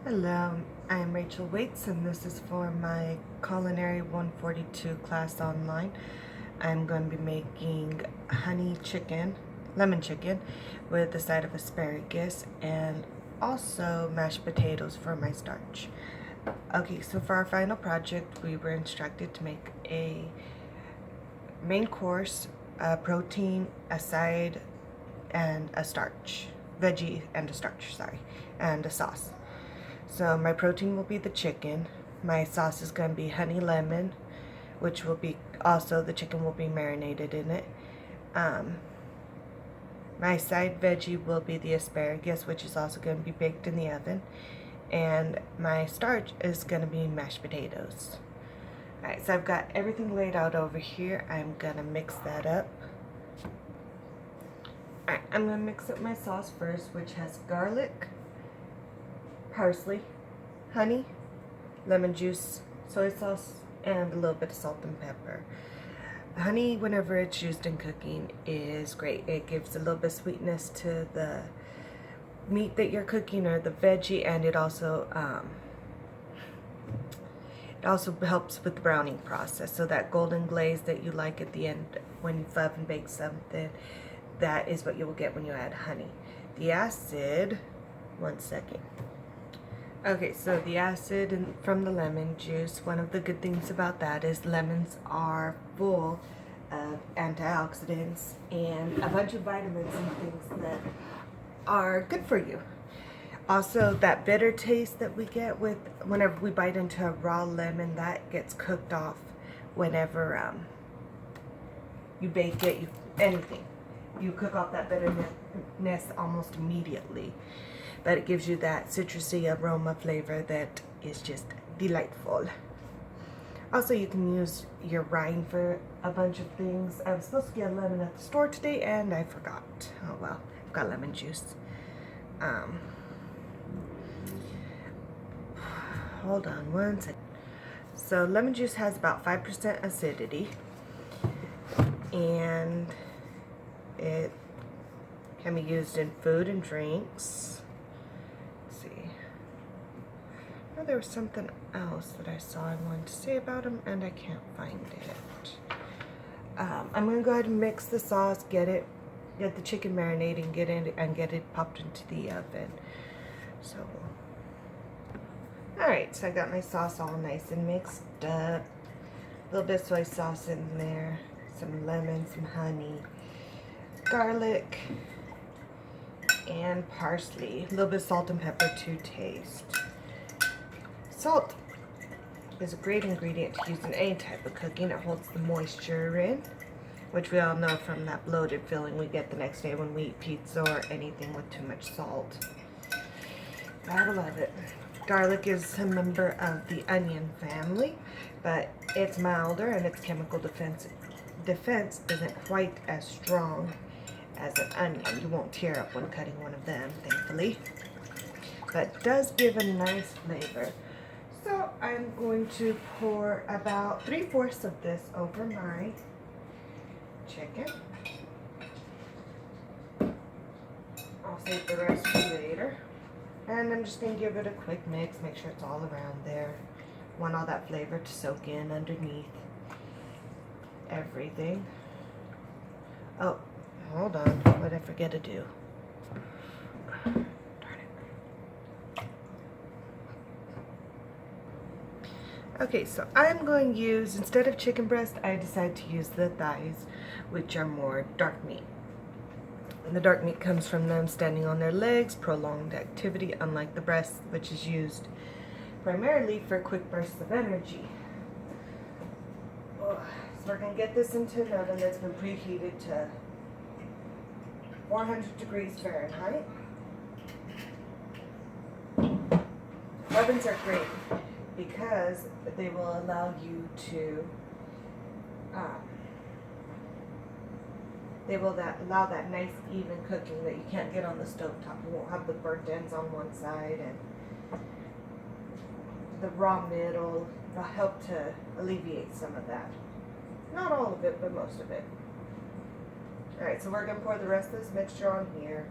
Hello, I am Rachel Waits, and this is for my Cul142 class online. I'm going to be making lemon chicken, with a side of asparagus and also mashed potatoes for my starch. Okay, so for our final project, we were instructed to make a main course, a protein, a side, and a starch. Veggie and a starch, sorry, and a sauce. So my protein will be the chicken. My sauce is going to be honey lemon, which will be also, the chicken will be marinated in it. My side veggie will be the asparagus, which is also going to be baked in the oven. And my starch is going to be mashed potatoes. Alright, so I've got everything laid out over here. I'm going to mix that up. Alright, I'm going to mix up my sauce first, which has garlic, parsley, honey, lemon juice, soy sauce, and a little bit of salt and pepper. Honey, whenever it's used in cooking, is great. It gives a little bit of sweetness to the meat that you're cooking or the veggie, and it also helps with the browning process. So that golden glaze that you like at the end when you oven bake something, that is what you will get when you add honey. The acid, one second. Okay, so the acid from the lemon juice, one of the good things about that is lemons are full of antioxidants and a bunch of vitamins and things that are good for you. Also, that bitter taste that we get whenever we bite into a raw lemon, that gets cooked off whenever you bake it, anything. You cook off that bitterness almost immediately. But it gives you that citrusy aroma flavor that is just delightful. Also, you can use your rind for a bunch of things. I was supposed to get a lemon at the store today and I forgot. Oh well, I've got lemon juice. Hold on one second. So lemon juice has about 5% acidity, and it can be used in food and drinks. Oh, there was something else that I saw I wanted to say about them, and I can't find it. I'm going to go ahead and mix the sauce, get the chicken marinating, get it popped into the oven. So, alright, so I got my sauce all nice and mixed up. A little bit of soy sauce in there, some lemon, some honey, garlic, and parsley. A little bit of salt and pepper to taste. Salt is a great ingredient to use in any type of cooking. It holds the moisture in, which we all know from that bloated feeling we get the next day when we eat pizza or anything with too much salt. Gotta love it. Garlic is a member of the onion family, but it's milder and its chemical defense isn't quite as strong as an onion. You won't tear up when cutting one of them, thankfully, but does give a nice flavor. So I'm going to pour about 3/4 of this over my chicken. I'll save the rest for later. And I'm just going to give it a quick mix, make sure it's all around there. Want all that flavor to soak in underneath everything. Oh, hold on, what did I forget to do? Okay, so I'm going to use, instead of chicken breast, I decided to use the thighs, which are more dark meat. And the dark meat comes from them standing on their legs, prolonged activity, unlike the breast, which is used primarily for quick bursts of energy. So we're going to get this into an oven that's been preheated to 400 degrees Fahrenheit. Ovens are great because they will allow you to, allow that nice even cooking that you can't get on the stovetop. You won't have the burnt ends on one side and the raw middle. Will help to alleviate some of that. Not all of it, but most of it. Alright, so we're going to pour the rest of this mixture on here.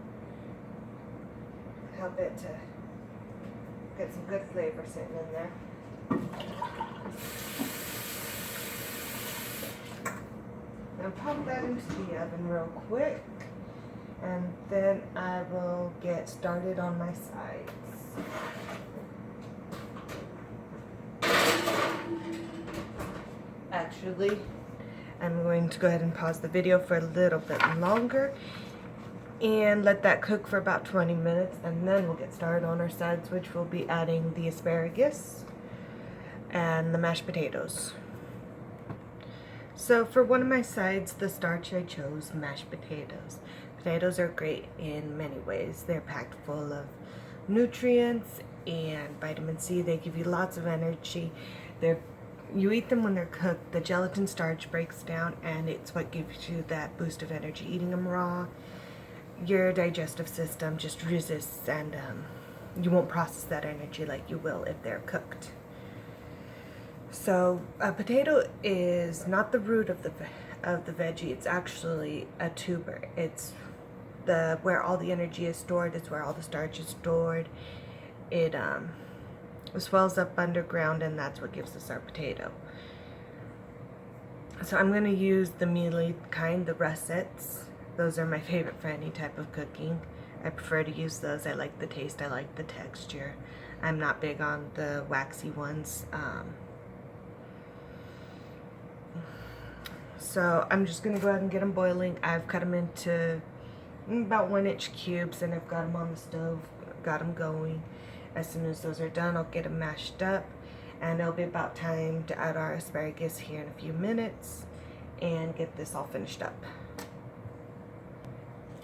Help it to Get some good flavor sitting in there. Now pop that into the oven real quick, and then I will get started on my sides. Actually, I'm going to go ahead and pause the video for a little bit longer and let that cook for about 20 minutes, and then we'll get started on our sides, which will be adding the asparagus and the mashed potatoes. So for one of my sides, the starch, I chose mashed potatoes. Potatoes are great in many ways. They're packed full of nutrients and vitamin C. They give you lots of energy. You eat them when they're cooked. The gelatin starch breaks down, and it's what gives you that boost of energy. Eating them raw, your digestive system just resists, and you won't process that energy like you will if they're cooked. So a potato is not the root of the veggie. It's actually a tuber. It's where all the energy is stored. It's where all the starch is stored. It swells up underground, and that's what gives us our potato. So I'm going to use the mealy kind, the russets. Those are my favorite for any type of cooking. I prefer to use those. I like the taste. I like the texture. I'm not big on the waxy ones. So I'm just going to go ahead and get them boiling. I've cut them into about 1-inch cubes, and I've got them on the stove, got them going. As soon as those are done, I'll get them mashed up, and it'll be about time to add our asparagus here in a few minutes and get this all finished up.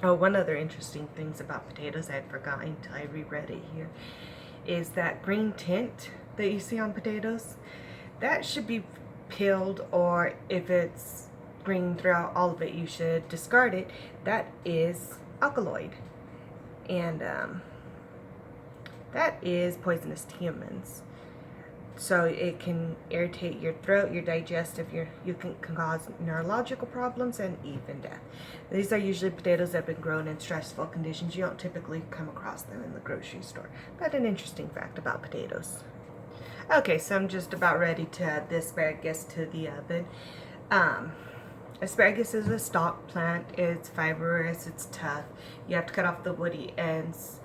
Oh, one other interesting thing about potatoes I had forgotten until I reread it here is that green tint that you see on potatoes, that should be peeled, or if it's green throughout all of it, you should discard it. That is alkaloid, and that is poisonous to humans. So it can irritate your throat, your digestive, you can cause neurological problems and even death. These are usually potatoes that have been grown in stressful conditions. You don't typically come across them in the grocery store. But an interesting fact about potatoes. Okay, so I'm just about ready to add the asparagus to the oven. Asparagus is a stalk plant. It's fibrous, it's tough. You have to cut off the woody ends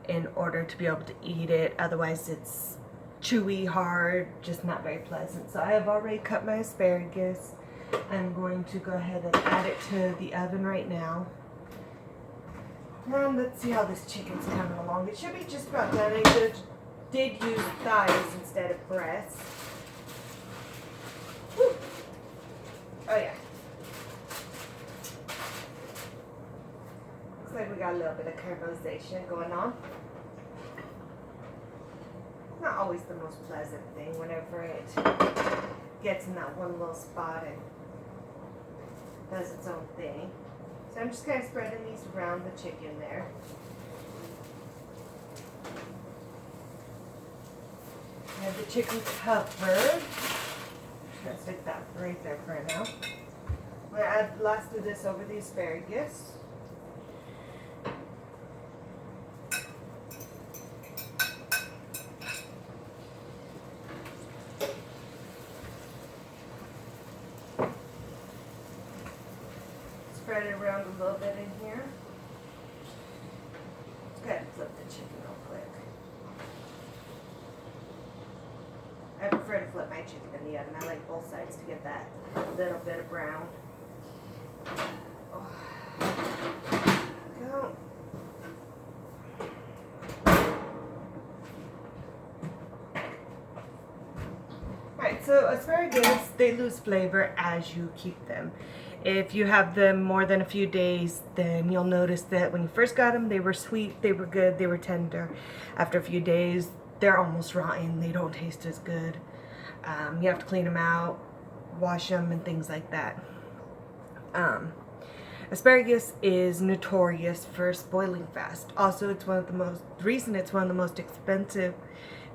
in order to be able to eat it. Otherwise it's chewy, hard, just not very pleasant. So I have already cut my asparagus. I'm going to go ahead and add it to the oven right now. And let's see how this chicken's coming along. It should be just about done. I did use thighs instead of breasts. Woo. Oh yeah. Looks like we got a little bit of caramelization going on. Not always the most pleasant thing whenever it gets in that one little spot and does its own thing. So I'm just kind of spreading these around the chicken there. I have the chicken covered. I'm going to stick that right there for now. I'm going to add the last of this over the asparagus. Spread it around a little bit in here. Let's go ahead and flip the chicken real quick. I prefer to flip my chicken in the oven. I like both sides to get that little bit of brown. Oh. Go. Alright, so asparagus, they lose flavor as you keep them. If you have them more than a few days, then you'll notice that when you first got them, they were sweet, they were good, they were tender. After a few days, they're almost rotten. They don't taste as good. You have to clean them out, wash them, and things like that. Asparagus is notorious for spoiling fast. Also, it's one of the most expensive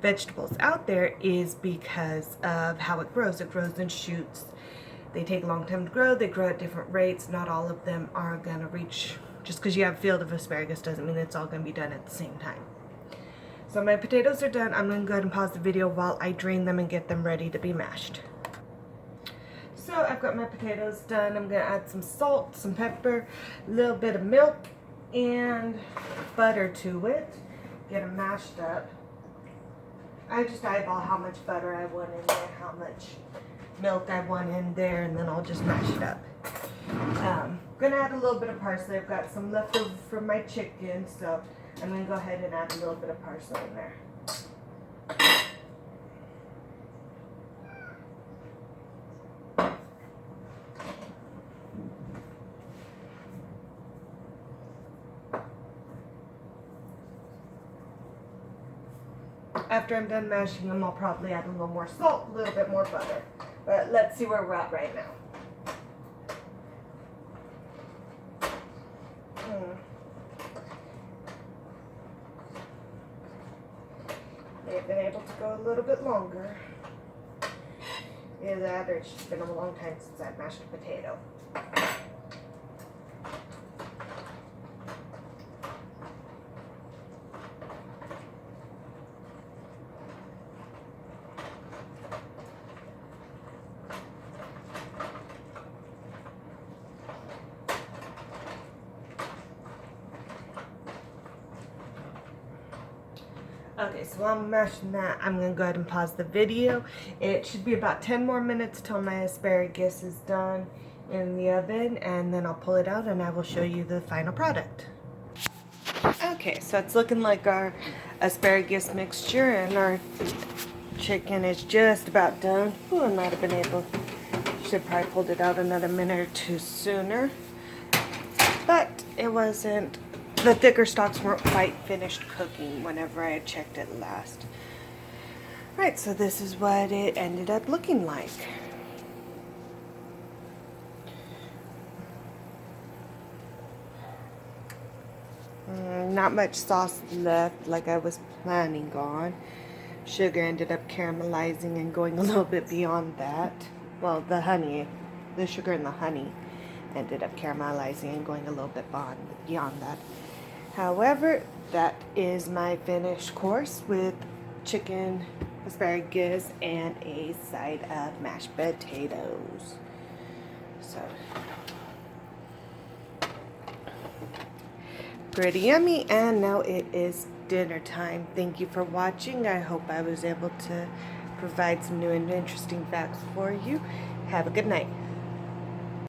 vegetables out there is because of how it grows. It grows in shoots. They take a long time to grow. They grow at different rates. Not all of them are going to reach. Just because you have a field of asparagus doesn't mean it's all going to be done at the same time. So my potatoes are done. I'm going to go ahead and pause the video while I drain them and get them ready to be mashed. So I've got my potatoes done. I'm going to add some salt, some pepper, a little bit of milk, and butter to it. Get them mashed up. I just eyeball how much butter I want in there, how much milk I want in there, and then I'll just mash it up. I'm going to add a little bit of parsley. I've got some leftover from my chicken, so I'm going to go ahead and add a little bit of parsley in there. After I'm done mashing them, I'll probably add a little more salt, a little bit more butter. But let's see where we're at right now. They've been able to go a little bit longer. Either that or it's just been a long time since I've mashed a potato. Okay, so while I'm mashing that, I'm going to go ahead and pause the video. It should be about 10 more minutes till my asparagus is done in the oven, and then I'll pull it out and I will show you the final product. Okay, so it's looking like our asparagus mixture and our chicken is just about done. Ooh, I might have been able, should probably pulled it out another minute or two sooner, but it wasn't. The thicker stalks weren't quite finished cooking whenever I had checked it last. Right, so this is what it ended up looking like. Not much sauce left like I was planning on. Sugar ended up caramelizing and going a little bit beyond that. Well, the sugar and the honey ended up caramelizing and going a little bit beyond that. However, that is my finished course with chicken, asparagus, and a side of mashed potatoes. So, pretty yummy, and now it is dinner time. Thank you for watching. I hope I was able to provide some new and interesting facts for you. Have a good night.